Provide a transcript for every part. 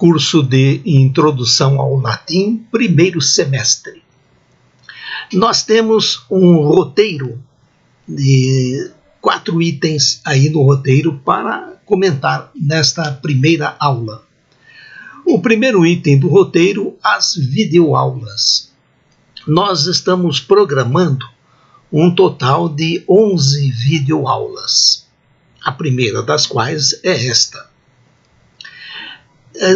curso de Introdução ao Latim, primeiro semestre. Nós temos um roteiro de 4 itens aí no roteiro para comentar nesta primeira aula. O primeiro item do roteiro, as videoaulas. Nós estamos programando um total de 11 videoaulas, a primeira das quais é esta.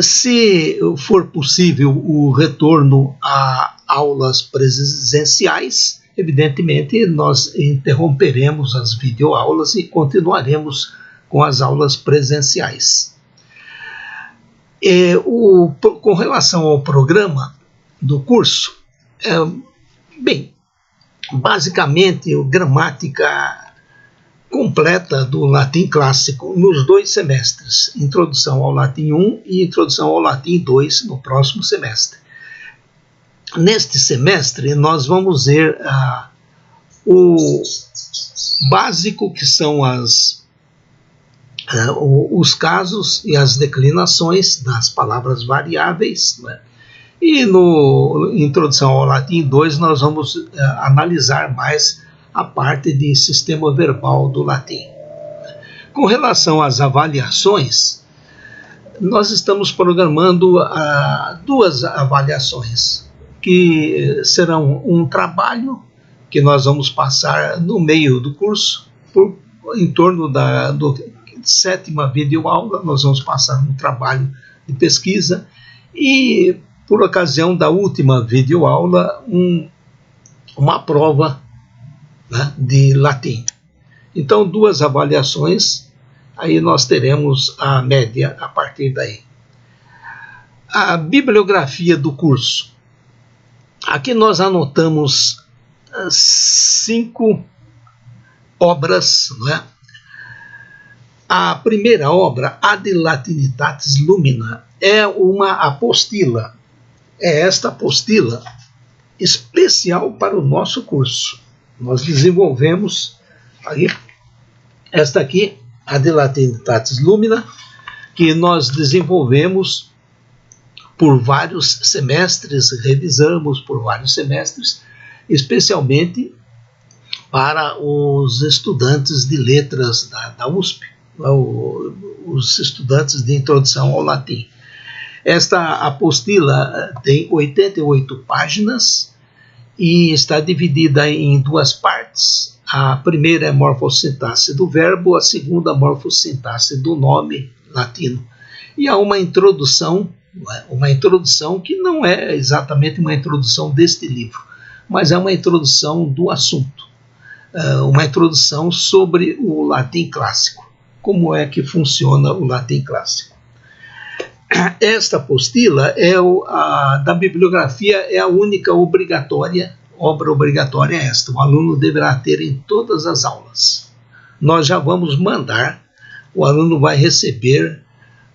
Se for possível o retorno a aulas presenciais, evidentemente nós interromperemos as videoaulas e continuaremos com as aulas presenciais. Com relação ao programa do curso, basicamente gramática completa do latim clássico nos 2 semestres, Introdução ao Latim 1 e Introdução ao Latim 2 no próximo semestre. Neste semestre nós vamos ver o básico, que são os casos e as declinações das palavras variáveis, né? E no Introdução ao Latim 2 nós vamos analisar mais a parte de sistema verbal do latim. Com relação às avaliações, nós estamos programando 2 avaliações, que serão um trabalho que nós vamos passar no meio do curso, em torno da 7ª videoaula, nós vamos passar um trabalho de pesquisa, e por ocasião da última videoaula, uma prova, né, de latim. Então, 2 avaliações, aí nós teremos a média a partir daí. A bibliografia do curso. Aqui nós anotamos 5 obras, né? A primeira obra, Ad Latinitatis Lumina, é uma apostila. É esta apostila especial para o nosso curso. Nós desenvolvemos aí, esta aqui, Ad Latinitatis Lumina, que nós desenvolvemos por vários semestres, revisamos por vários semestres, especialmente para os estudantes de letras da USP, os estudantes de Introdução ao Latim. Esta apostila tem 88 páginas e está dividida em 2 partes. A primeira é a morfossintaxe do verbo, a segunda a morfossintaxe do nome latino. E há uma introdução que não é exatamente uma introdução deste livro, mas é uma introdução do assunto, uma introdução sobre o latim clássico, como é que funciona o latim clássico. Esta apostila da bibliografia é a única obra obrigatória esta. O aluno deverá ter em todas as aulas. Nós já vamos mandar, o aluno vai receber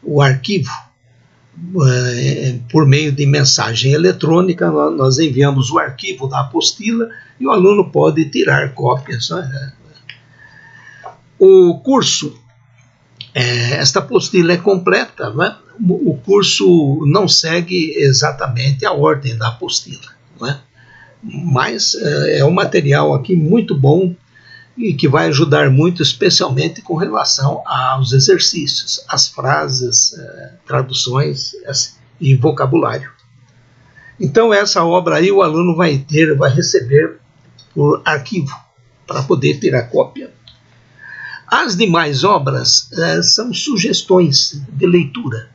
o arquivo por meio de mensagem eletrônica. Nós enviamos o arquivo da apostila e o aluno pode tirar cópias, né? O curso, esta apostila é completa, né? O curso não segue exatamente a ordem da apostila, né? Mas é um material aqui muito bom e que vai ajudar muito, especialmente com relação aos exercícios, as frases, traduções e vocabulário. Então essa obra aí o aluno vai receber por arquivo, para poder tirar cópia. As demais obras são sugestões de leitura.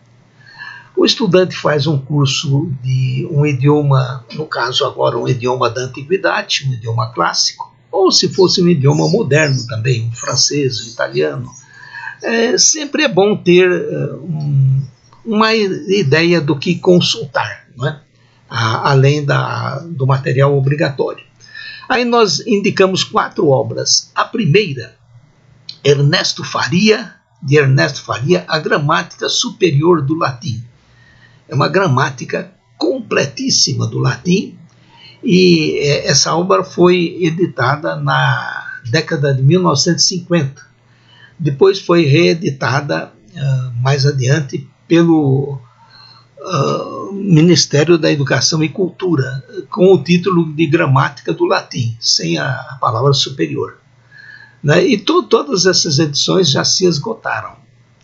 O estudante faz um curso de um idioma, no caso agora um idioma da antiguidade, um idioma clássico, ou se fosse um idioma moderno também, um francês, um italiano. Sempre é bom ter uma ideia do que consultar, não é? Além do material obrigatório. Aí nós indicamos 4 obras. A primeira, de Ernesto Faria, A Gramática Superior do Latim. É uma gramática completíssima do latim, e essa obra foi editada na década de 1950. Depois foi reeditada mais adiante pelo Ministério da Educação e Cultura, com o título de Gramática do Latim, sem a palavra superior. Né? E todas essas edições já se esgotaram,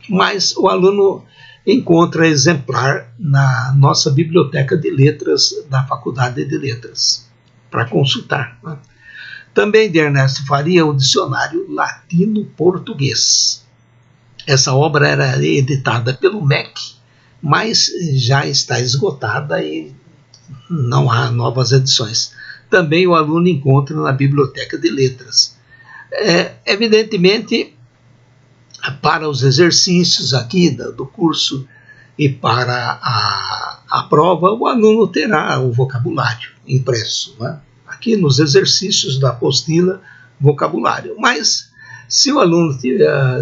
mas o aluno encontra exemplar na nossa Biblioteca de Letras da Faculdade de Letras, para consultar. Né? Também de Ernesto Faria, o Dicionário Latino-Português. Essa obra era editada pelo MEC, mas já está esgotada e não há novas edições. Também o aluno encontra na Biblioteca de Letras. Evidentemente, para os exercícios aqui do curso e para a prova, o aluno terá o vocabulário impresso, né? Aqui nos exercícios da apostila, vocabulário. Mas se o aluno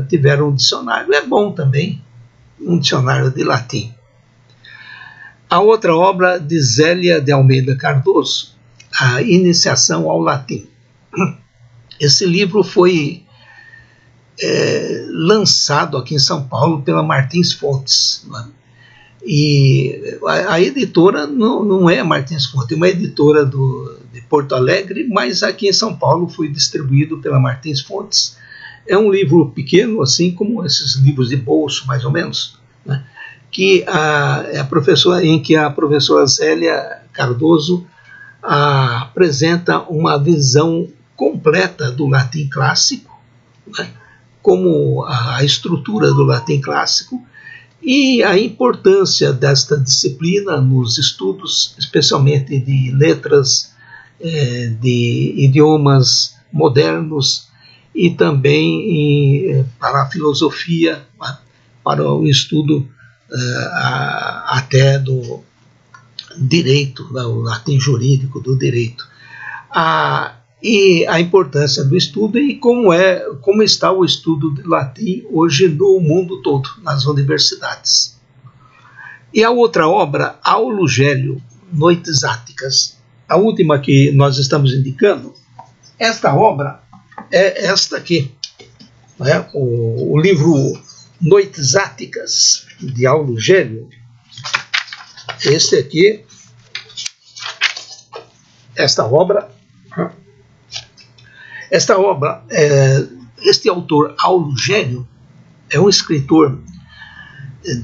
tiver um dicionário, é bom também, um dicionário de latim. A outra obra de Zélia de Almeida Cardoso, A Iniciação ao Latim. Esse livro foi lançado aqui em São Paulo pela Martins Fontes. Né? E a editora não é a Martins Fontes, é uma editora de Porto Alegre, mas aqui em São Paulo foi distribuído pela Martins Fontes. É um livro pequeno, assim como esses livros de bolso, mais ou menos, né? Em que a professora Zélia Cardoso apresenta uma visão completa do latim clássico, né? Como a estrutura do latim clássico e a importância desta disciplina nos estudos, especialmente de letras, de idiomas modernos e também para a filosofia, para o estudo até do direito, o latim jurídico do direito. E a importância do estudo e como está o estudo de latim hoje no mundo todo, nas universidades. E a outra obra, Aulo Gélio, Noites Áticas, a última que nós estamos indicando, esta obra é esta aqui, né? O livro Noites Áticas, de Aulo Gélio. Este aqui, esta obra, este autor, Aulo Gélio, é um escritor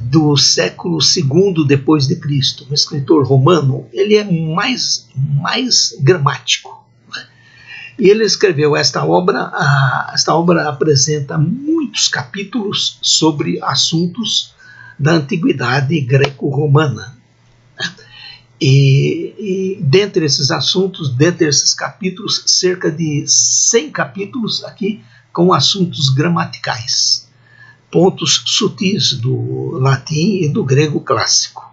do século II depois de Cristo, um escritor romano. Ele é mais gramático, né? E ele escreveu esta obra. Esta obra apresenta muitos capítulos sobre assuntos da antiguidade greco-romana. E dentre esses assuntos, dentre esses capítulos, cerca de 100 capítulos aqui com assuntos gramaticais, pontos sutis do latim e do grego clássico.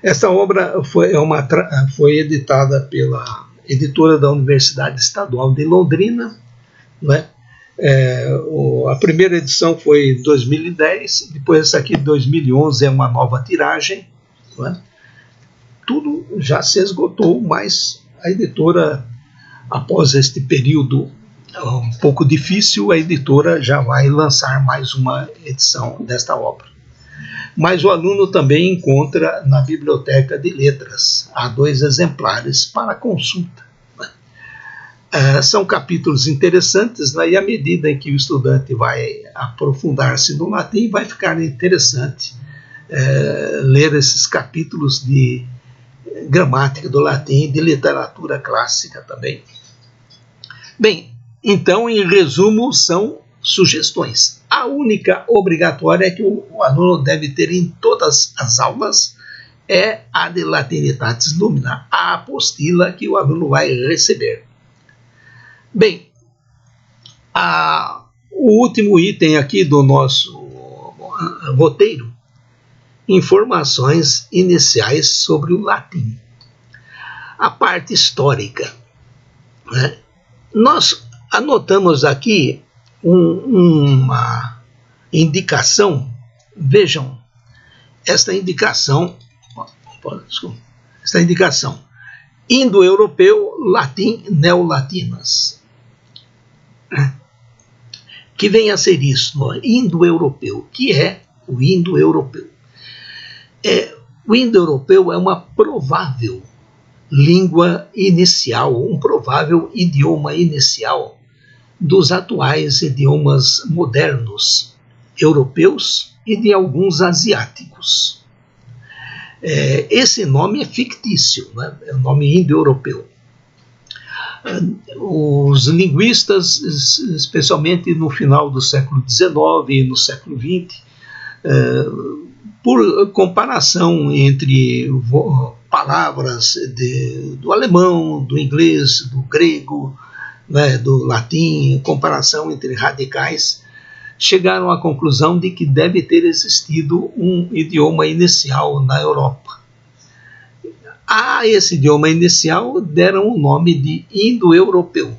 Esta obra foi editada pela editora da Universidade Estadual de Londrina, né? A primeira edição foi em 2010, depois essa aqui de 2011 é uma nova tiragem, né? Tudo já se esgotou, mas a editora, após este período um pouco difícil, a editora já vai lançar mais uma edição desta obra. Mas o aluno também encontra na Biblioteca de Letras. Há 2 exemplares para consulta. São capítulos interessantes, né? E à medida em que o estudante vai aprofundar-se no latim, vai ficar interessante ler esses capítulos de gramática do latim, de literatura clássica também. Bem, então, em resumo, são sugestões. A única obrigatória que o aluno deve ter em todas as aulas é a de Latinitatis Lumina, a apostila que o aluno vai receber. Bem, o último item aqui do nosso roteiro, informações iniciais sobre o latim. A parte histórica, né? Nós anotamos aqui uma indicação. Vejam, esta indicação, indo-europeu, latim, neolatinas. Que vem a ser isso, indo-europeu. Que é o indo-europeu? O indo-europeu é uma provável língua inicial, um provável idioma inicial dos atuais idiomas modernos europeus e de alguns asiáticos. Esse nome é fictício, né? É o nome indo-europeu. Os linguistas, especialmente no final do século XIX e no século XX, por comparação entre palavras do alemão, do inglês, do grego, né, do latim, comparação entre radicais, chegaram à conclusão de que deve ter existido um idioma inicial na Europa. A esse idioma inicial deram o nome de indo-europeu.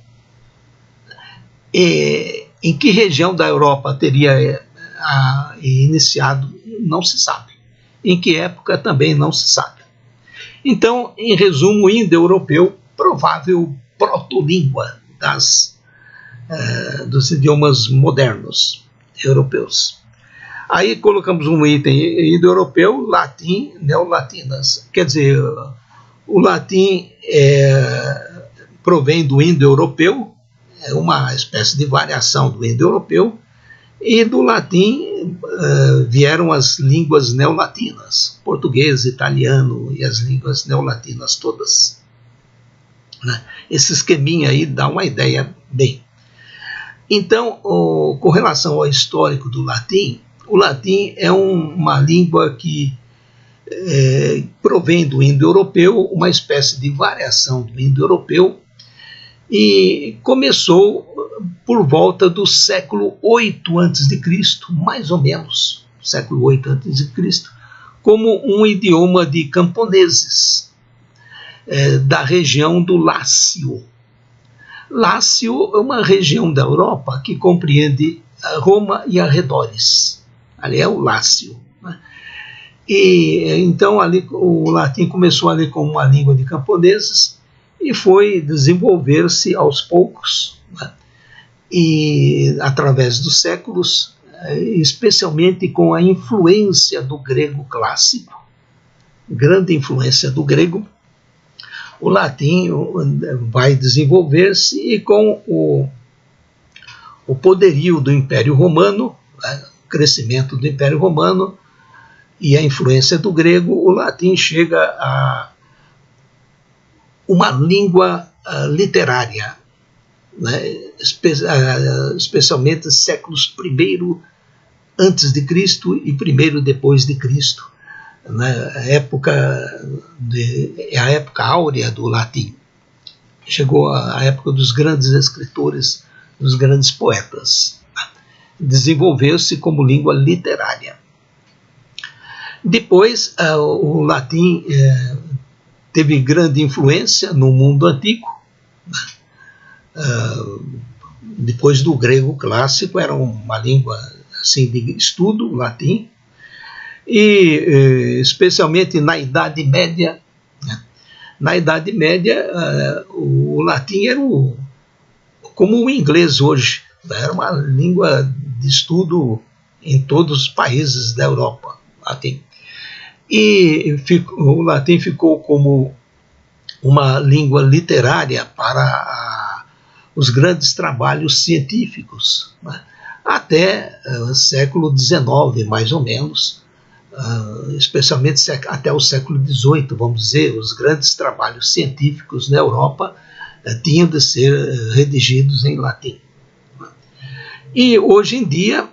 Em que região da Europa teria iniciado, não se sabe. Em que época também não se sabe. Então, em resumo, indo-europeu, provável protolíngua dos idiomas modernos europeus. Aí colocamos um item indo-europeu, latim, neolatinas. Quer dizer, o latim provém do indo-europeu, é uma espécie de variação do indo-europeu, e do latim vieram as línguas neolatinas, português, italiano e as línguas neolatinas todas. Esse esqueminha aí dá uma ideia bem. Então, com relação ao histórico do latim, o latim é uma língua que provém do indo-europeu, uma espécie de variação do indo-europeu, e começou por volta do século VIII a.C., mais ou menos, século VIII a.C., como um idioma de camponeses da região do Lácio. Lácio é uma região da Europa que compreende Roma e arredores. Ali é o Lácio. Né? E então ali o latim começou ali como uma língua de camponeses e foi desenvolver-se aos poucos, né? E através dos séculos, especialmente com a influência do grego clássico, grande influência do grego, o latim vai desenvolver-se e com o poderio do Império Romano, né, o crescimento do Império Romano e a influência do grego, o latim chega a uma língua literária, né, especialmente séculos I antes de Cristo e I depois de Cristo. É a época áurea do latim. Chegou a época dos grandes escritores, dos grandes poetas. Desenvolveu-se como língua literária. Depois, o latim teve grande influência no mundo antigo. Depois do grego clássico, era uma língua assim, de estudo, o latim. E especialmente na Idade Média, né? Na Idade Média o latim era como o inglês hoje, né? Era uma língua de estudo em todos os países da Europa, latim. E o latim ficou como uma língua literária para os grandes trabalhos científicos, né? Até o século XIX, mais ou menos, especialmente até o século XVIII, vamos dizer, os grandes trabalhos científicos na Europa tinham de ser redigidos em latim. E hoje em dia,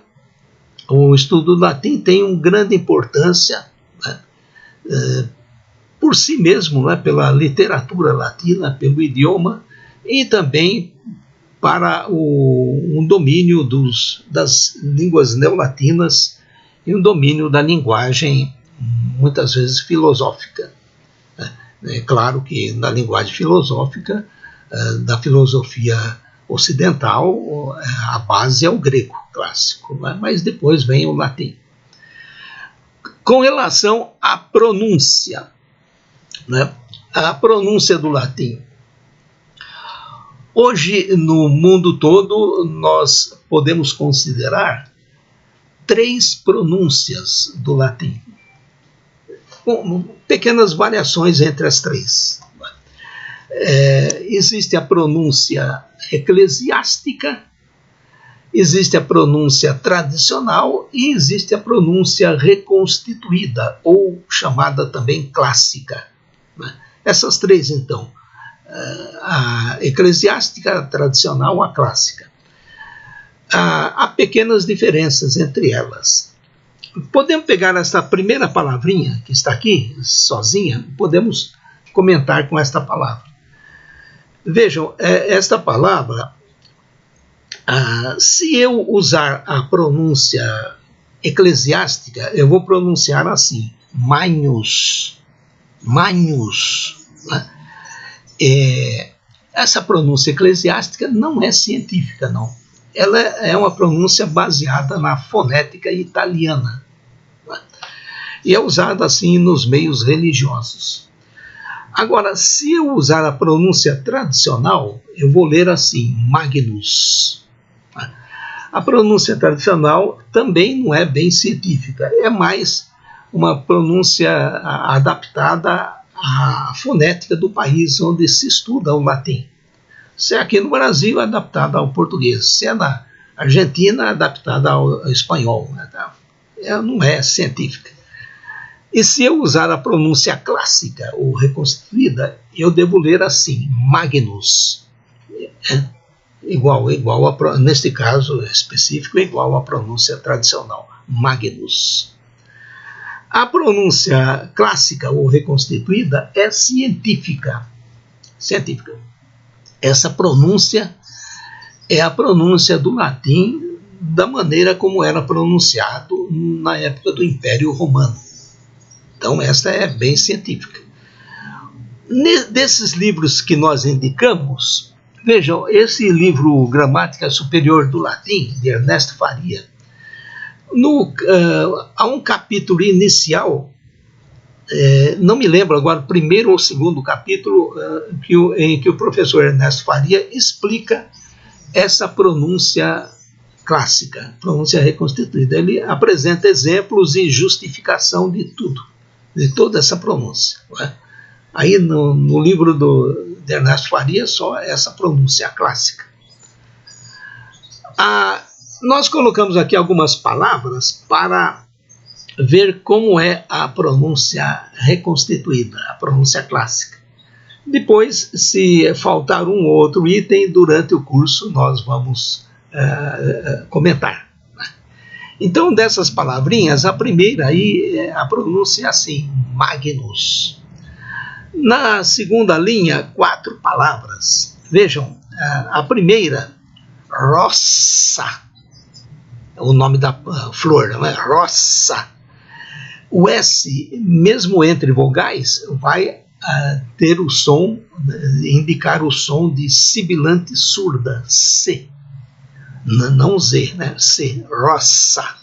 o estudo do latim tem uma grande importância, né, por si mesmo, né, pela literatura latina, pelo idioma, e também para um domínio das línguas neolatinas e um domínio da linguagem, muitas vezes filosófica. É claro que na linguagem filosófica, da filosofia ocidental, a base é o grego clássico, né? Mas depois vem o latim. Com relação à pronúncia, né? A pronúncia do latim. Hoje, no mundo todo, nós podemos considerar 3 pronúncias do latim. com pequenas variações entre as três. Existe a pronúncia eclesiástica, existe a pronúncia tradicional e existe a pronúncia reconstituída, ou chamada também clássica. Essas três, então, a eclesiástica, a tradicional, a clássica. Há pequenas diferenças entre elas. Podemos pegar essa primeira palavrinha que está aqui, sozinha, podemos comentar com esta palavra. Vejam, esta palavra, se eu usar a pronúncia eclesiástica, eu vou pronunciar assim, Magnus. Magnus. Né? Essa pronúncia eclesiástica não é científica, não. Ela é uma pronúncia baseada na fonética italiana. Né? E é usada assim nos meios religiosos. Agora, se eu usar a pronúncia tradicional, eu vou ler assim, Magnus. A pronúncia tradicional também não é bem científica, é mais uma pronúncia adaptada à fonética do país onde se estuda o latim. Se é aqui no Brasil, é adaptada ao português. Se é na Argentina, é adaptada ao espanhol. Né? Não é científica. E se eu usar a pronúncia clássica ou reconstituída, eu devo ler assim, Magnus. Igual neste caso específico, igual à pronúncia tradicional, Magnus. A pronúncia clássica ou reconstituída é científica. Científica. Essa pronúncia é a pronúncia do latim da maneira como era pronunciado na época do Império Romano. Então, essa é bem científica. Desses livros que nós indicamos, vejam, esse livro Gramática Superior do Latim, de Ernesto Faria, há um capítulo inicial, não me lembro agora, o primeiro ou segundo capítulo, em que o professor Ernesto Faria explica essa pronúncia clássica, pronúncia reconstituída. Ele apresenta exemplos e justificação de tudo, de toda essa pronúncia. Aí no livro de Ernesto Faria, só essa pronúncia clássica. Nós colocamos aqui algumas palavras para ver como é a pronúncia reconstituída, a pronúncia clássica. Depois, se faltar um ou outro item durante o curso, nós vamos comentar. Então, dessas palavrinhas, a primeira aí, a pronúncia é assim, Magnus. Na segunda linha, 4 palavras. Vejam, a primeira, roça, o nome da flor, não é? Roça. O S, mesmo entre vogais, vai ter o som, indicar o som de sibilante surda, C. Não Z, né? C, roça.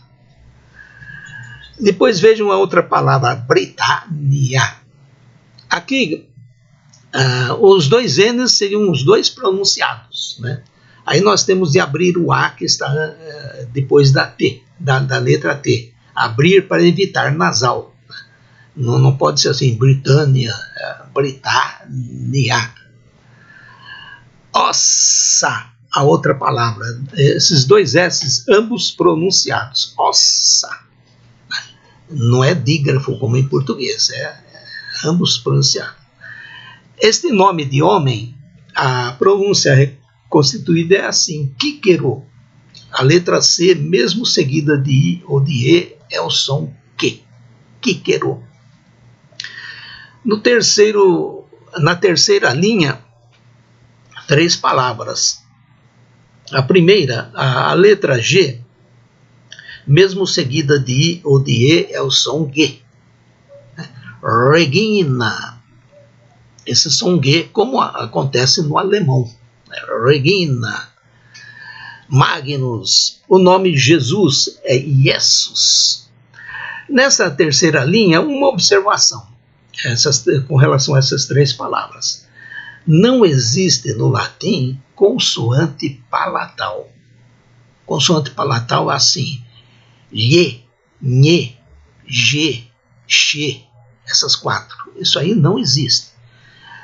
Depois vejam a outra palavra, Britânia. Aqui, os dois N's seriam os dois pronunciados, né? Aí nós temos de abrir o A, que está depois da T, da letra T. Abrir para evitar nasal. Não pode ser assim, Britânia, Britânia. Ossa, a outra palavra. Esses dois S's, ambos pronunciados. Ossa. Não é dígrafo como em português, ambos pronunciados. Este nome de homem, a pronúncia reconstituída é assim, Quíquero. A letra C, mesmo seguida de I ou de E, é o som Q. Quíquero. Na terceira linha, 3 palavras. A primeira, a letra G, mesmo seguida de I ou de E, é o som G. Regina. Esse som G, como acontece no alemão. Regina. Magnus. O nome Jesus é Jesus. Nessa terceira linha, uma observação com relação a essas 3 palavras. Não existe no latim consoante palatal. Consoante palatal é assim, lhe, nhe, ge, che. essas 4. Isso aí não existe.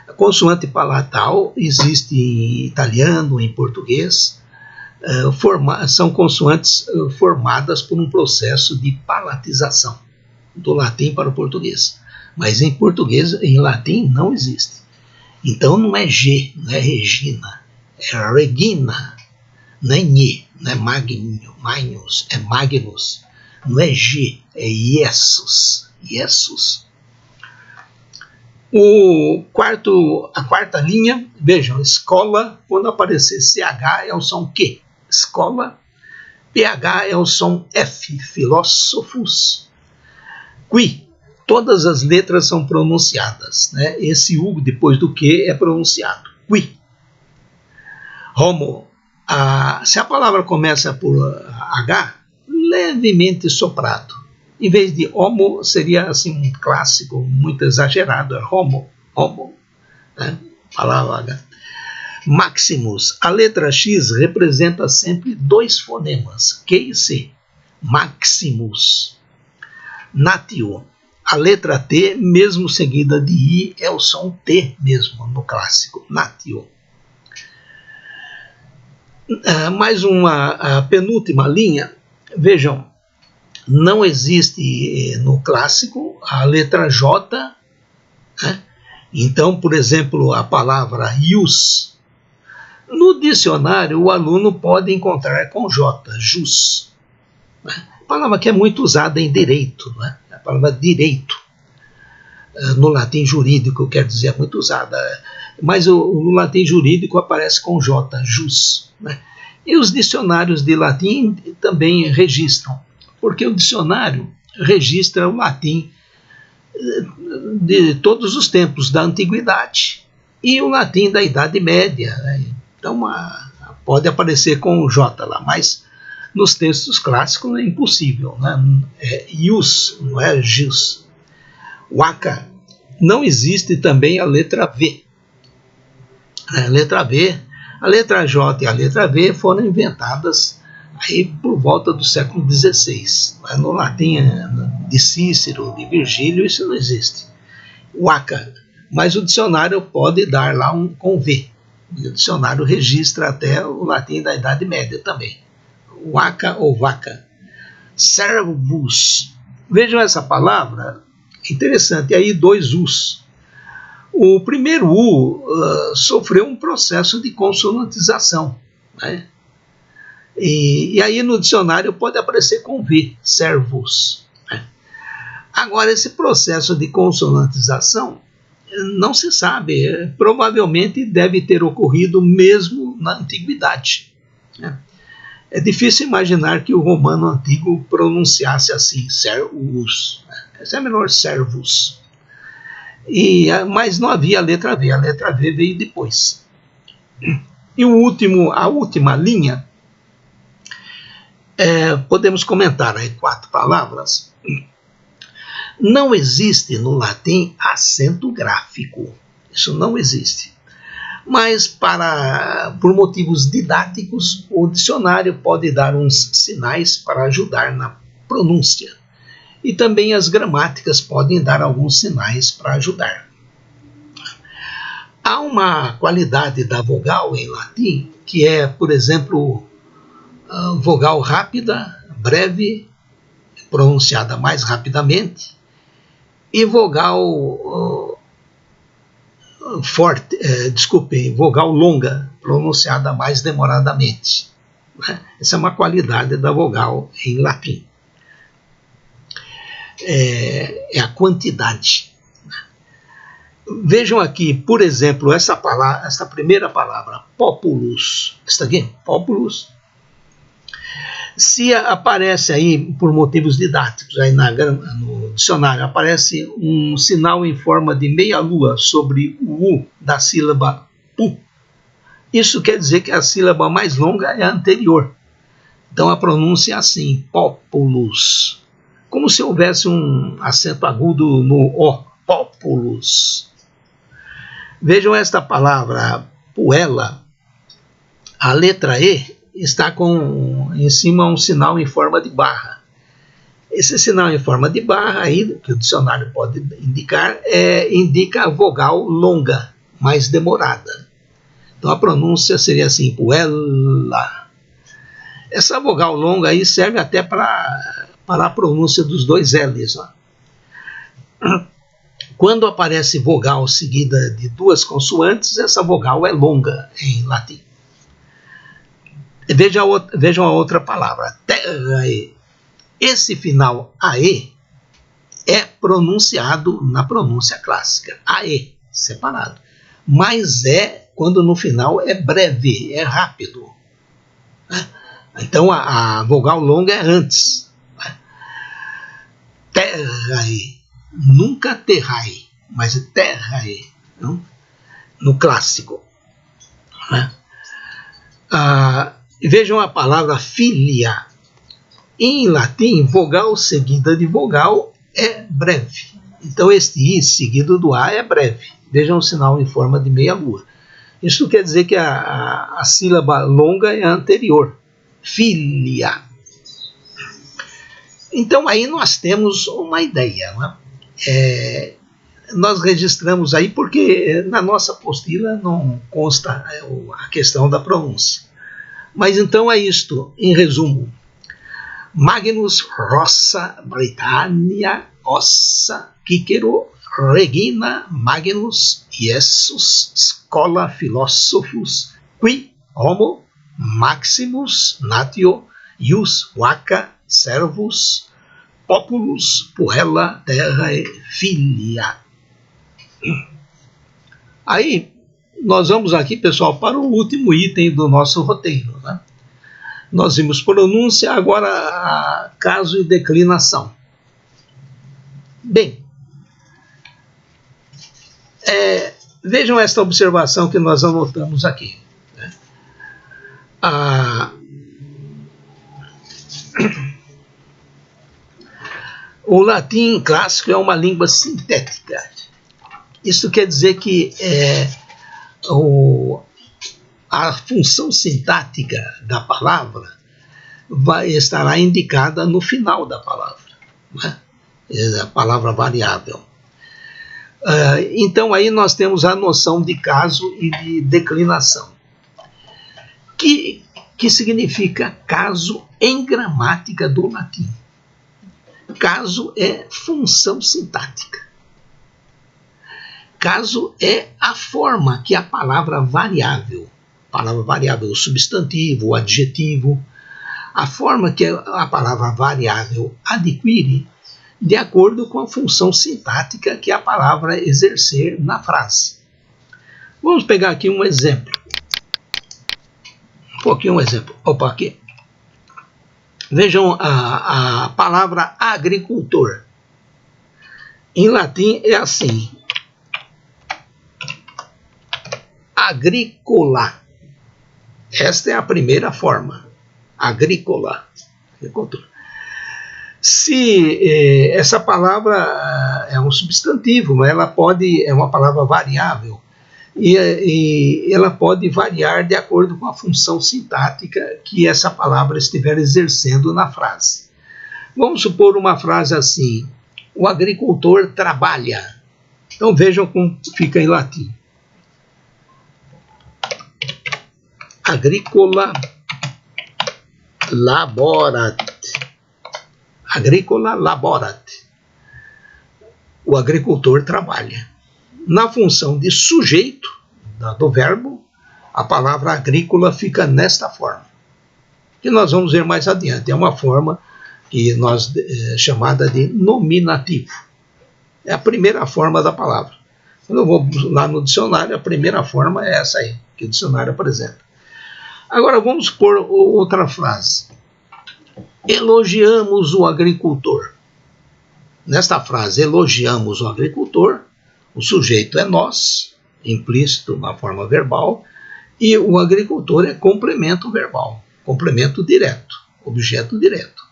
A consoante palatal existe em italiano, em português. São consoantes formadas por um processo de palatização do latim para o português. Mas em português, em latim, não existe. Então não é G, não é Regina, é Regina, não é Nhe, não é Magnus, é Magnus. Não é G, é Iesus. Iesus. A quarta linha, vejam, escola, quando aparecer CH é o som Q, escola, PH é o som F, filósofos, qui, todas as letras são pronunciadas, né? Esse U depois do Q é pronunciado, qui. Homo, se a palavra começa por H, levemente soprado. Em vez de homo, seria assim um clássico muito exagerado, é homo, né? Palavra H. Maximus, a letra X representa sempre 2 fonemas, Q e C. Maximus. Natio, a letra T, mesmo seguida de I, é o som T mesmo, no clássico, natio. Mais uma penúltima linha, vejam, não existe no clássico a letra J, né? Então, por exemplo, a palavra ius, no dicionário o aluno pode encontrar com J, jus, né? Palavra que é muito usada em direito, né? A palavra direito, no latim jurídico, quer dizer, é muito usada, mas no latim jurídico aparece com J, jus, né? E os dicionários de latim também registram, porque o dicionário registra o latim de todos os tempos da antiguidade e o latim da Idade Média, né? Então pode aparecer com J lá, mas nos textos clássicos é impossível, né? É ius, não é jus. Waka, não existe também a letra V. A letra V, a letra J e a letra V foram inventadas aí por volta do século XVI. No latim de Cícero, de Virgílio, isso não existe. Waka, mas o dicionário pode dar lá um com V. O dicionário registra até o latim da Idade Média também. Waka ou vaca. Servus. Vejam essa palavra, interessante, aí 2 U's. O primeiro U sofreu um processo de consonantização, né? E aí no dicionário pode aparecer com V, servus, né? Agora, esse processo de consonantização não se sabe, provavelmente deve ter ocorrido mesmo na antiguidade, né? É difícil imaginar que o romano antigo pronunciasse assim, servus, né? Esse é melhor, servus. Mas não havia a letra V veio depois. E a última linha, podemos comentar aí 4 palavras. Não existe no latim acento gráfico, isso não existe. Mas por motivos didáticos, o dicionário pode dar uns sinais para ajudar na pronúncia. E também as gramáticas podem dar alguns sinais para ajudar. Há uma qualidade da vogal em latim que é, por exemplo, vogal rápida, breve, pronunciada mais rapidamente, e vogal vogal longa, pronunciada mais demoradamente, né? Essa é uma qualidade da vogal em latim. É a quantidade. Vejam aqui, por exemplo, essa primeira palavra, populus. Está aqui, populus. Se aparece aí, por motivos didáticos, aí no dicionário, aparece um sinal em forma de meia-lua sobre o U da sílaba pu. Isso quer dizer que a sílaba mais longa é a anterior. Então a pronúncia é assim, populus. Como se houvesse um acento agudo no O, populus. Vejam esta palavra, puella. A letra E está em cima um sinal em forma de barra. Esse sinal em forma de barra, aí, que o dicionário pode indicar, indica a vogal longa, mais demorada. Então a pronúncia seria assim, puella. Essa vogal longa aí serve até para a pronúncia dos dois L's. Ó. Quando aparece vogal seguida de duas consoantes, essa vogal é longa em latim. Vejam a outra palavra, terrae. Esse final AE é pronunciado na pronúncia clássica, AE, separado. Mas quando no final é breve, é rápido. Então a vogal longa é antes. Terrae, nunca terrae, mas terrae, não? No clássico. Vejam a palavra filia. Em latim, vogal seguida de vogal é breve. Então, este I seguido do A é breve. Vejam o sinal em forma de meia-lua. Isso quer dizer que a sílaba longa é a anterior. Filia. Então, aí nós temos uma ideia. Né? Nós registramos aí porque na nossa apostila não consta a questão da pronúncia. Mas então é isto, em resumo. Magnus Rossa Britannia Ossa Cicero Regina Magnus Iesus Schola Philosophus Qui Homo Maximus Natio Ius Vaca Servus Populus Puella Terrae Filia. Aí nós vamos aqui, pessoal, para o último item do nosso roteiro, né? Nós vimos pronúncia, agora caso e declinação. Bem, vejam esta observação que nós anotamos aqui. Né? O latim clássico é uma língua sintética. Isso quer dizer que a função sintática da palavra estará indicada no final da palavra, né? A palavra variável. Então aí nós temos a noção de caso e de declinação, que significa caso em gramática do latim. Caso é função sintática. Caso é a forma que a palavra variável, o substantivo, o adjetivo, a forma que a palavra variável adquire de acordo com a função sintática que a palavra exercer na frase. Vamos pegar aqui um exemplo. Opa, aqui. Vejam a palavra agricultor. Em latim é assim. Agrícola. Esta é a primeira forma. Agrícola. Se essa palavra é um substantivo, ela é uma palavra variável e ela pode variar de acordo com a função sintática que essa palavra estiver exercendo na frase. Vamos supor uma frase assim: o agricultor trabalha. Então vejam como fica em latim. Agricola laborat. Agricola laborat. O agricultor trabalha. Na função de sujeito do verbo, a palavra agrícola fica nesta forma, que nós vamos ver mais adiante. É uma forma que chamada de nominativo. É a primeira forma da palavra. Quando eu vou lá no dicionário, a primeira forma é essa aí, que o dicionário apresenta. Agora vamos por outra frase. Elogiamos o agricultor. Nesta frase, elogiamos o agricultor, o sujeito é nós, implícito na forma verbal, e o agricultor é complemento verbal, complemento direto, objeto direto.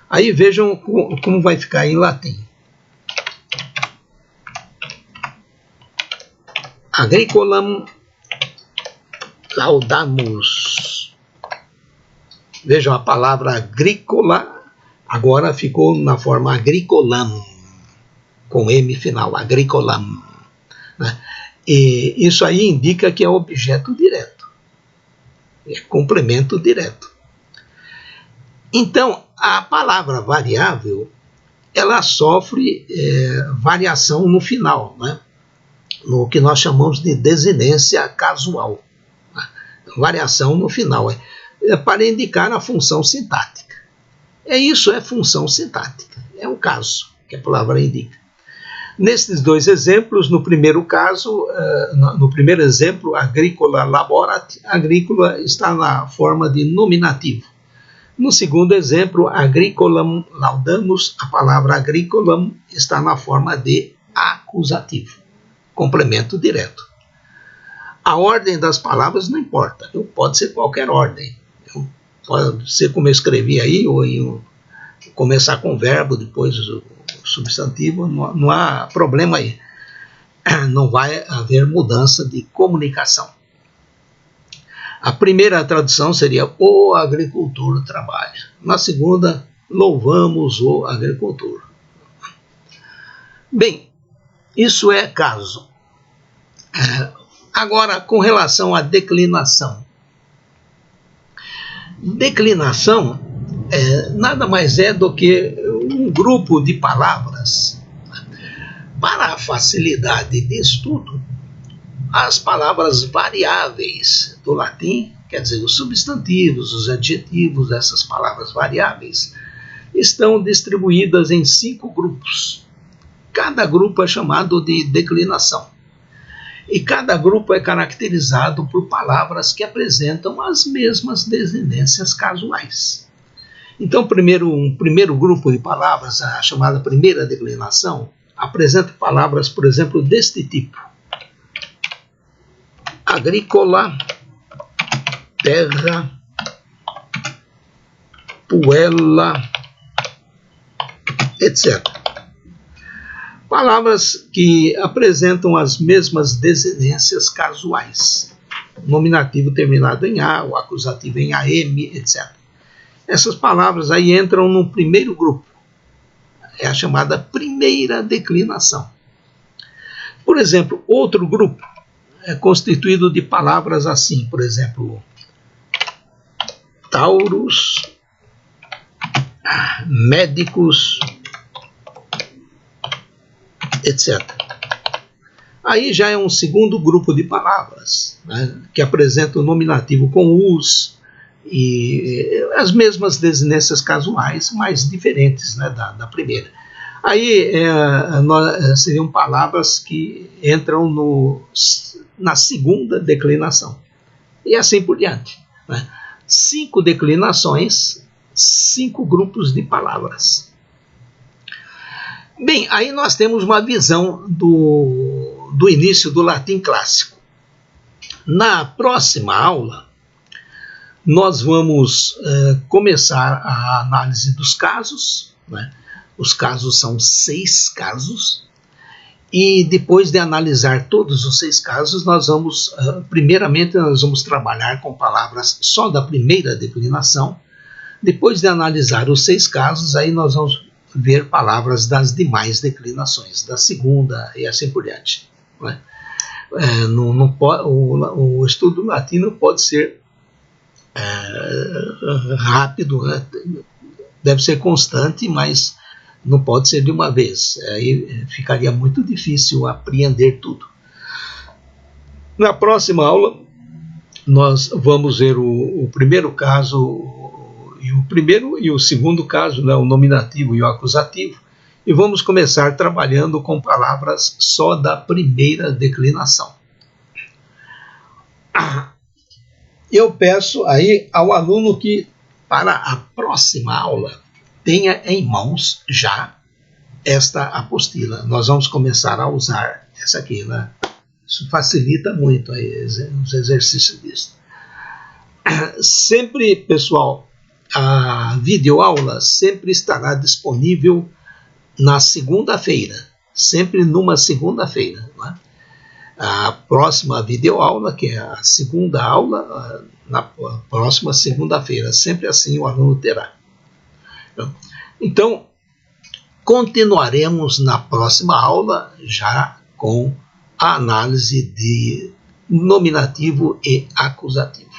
Aí vejam como vai ficar em latim. Agricolam laudamus. Vejam a palavra agrícola, Agora ficou na forma agricolam, com M final, agricolam, né? E isso aí indica que é objeto direto, é complemento direto. Então, a palavra variável, ela sofre variação no final, né? No que nós chamamos de desinência casual. Né? Variação no final, é para indicar a função sintática. Isso é função sintática, é um caso que a palavra indica. Nesses dois exemplos, no primeiro caso, no primeiro exemplo, agrícola laborat, agrícola está na forma de nominativo. No segundo exemplo, agricolam laudamus, a palavra agricolam está na forma de acusativo, complemento direto. A ordem das palavras não importa, pode ser qualquer ordem. Pode ser como eu escrevi aí, ou começar com verbo, depois o substantivo, não há problema aí. Não vai haver mudança de comunicação. A primeira tradução seria o agricultor trabalha. Na segunda, louvamos o agricultor. Bem, isso é caso. Agora, com relação à declinação. Declinação nada mais é do que um grupo de palavras. Para a facilidade de estudo, as palavras variáveis do latim, quer dizer, os substantivos, os adjetivos, essas palavras variáveis, estão distribuídas em 5 grupos. Cada grupo é chamado de declinação. E cada grupo é caracterizado por palavras que apresentam as mesmas desinências casuais. Então, um primeiro grupo de palavras, a chamada primeira declinação, apresenta palavras, por exemplo, deste tipo: agrícola, terra, puella, etc. Palavras que apresentam as mesmas desinências casuais. O nominativo terminado em A, o acusativo em AM, etc. Essas palavras aí entram no primeiro grupo. É a chamada primeira declinação. Por exemplo, outro grupo é constituído de palavras assim, por exemplo, taurus, médicos, etc. Aí já é um segundo grupo de palavras, né, que apresenta o nominativo com us e as mesmas desinências casuais, mas diferentes, né, da primeira. Aí seriam palavras que entram na segunda declinação. E assim por diante. Né? 5 declinações, 5 grupos de palavras. Bem, aí nós temos uma visão do início do latim clássico. Na próxima aula, nós vamos começar a análise dos casos, né? Os casos são 6 casos, e depois de analisar todos os 6 casos, nós vamos, primeiramente, nós vamos trabalhar com palavras só da primeira declinação. Depois de analisar os 6 casos, aí nós vamos ver palavras das demais declinações, da segunda e assim por diante. Né? O estudo do latim não pode ser rápido, né? Deve ser constante, mas não pode ser de uma vez. Aí ficaria muito difícil apreender tudo. Na próxima aula, nós vamos ver o primeiro caso, o primeiro e o segundo caso, né, o nominativo e o acusativo, e vamos começar trabalhando com palavras só da primeira declinação. Eu peço aí ao aluno que, para a próxima aula, tenha em mãos já esta apostila. Nós vamos começar a usar essa aqui, né? Isso facilita muito aí os exercícios disso. Sempre, pessoal, a videoaula sempre estará disponível na segunda-feira, sempre numa segunda-feira. Né? A próxima videoaula, que é a segunda aula, na próxima segunda-feira, sempre assim o aluno terá. Então, continuaremos na próxima aula já com a análise de nominativo e acusativo.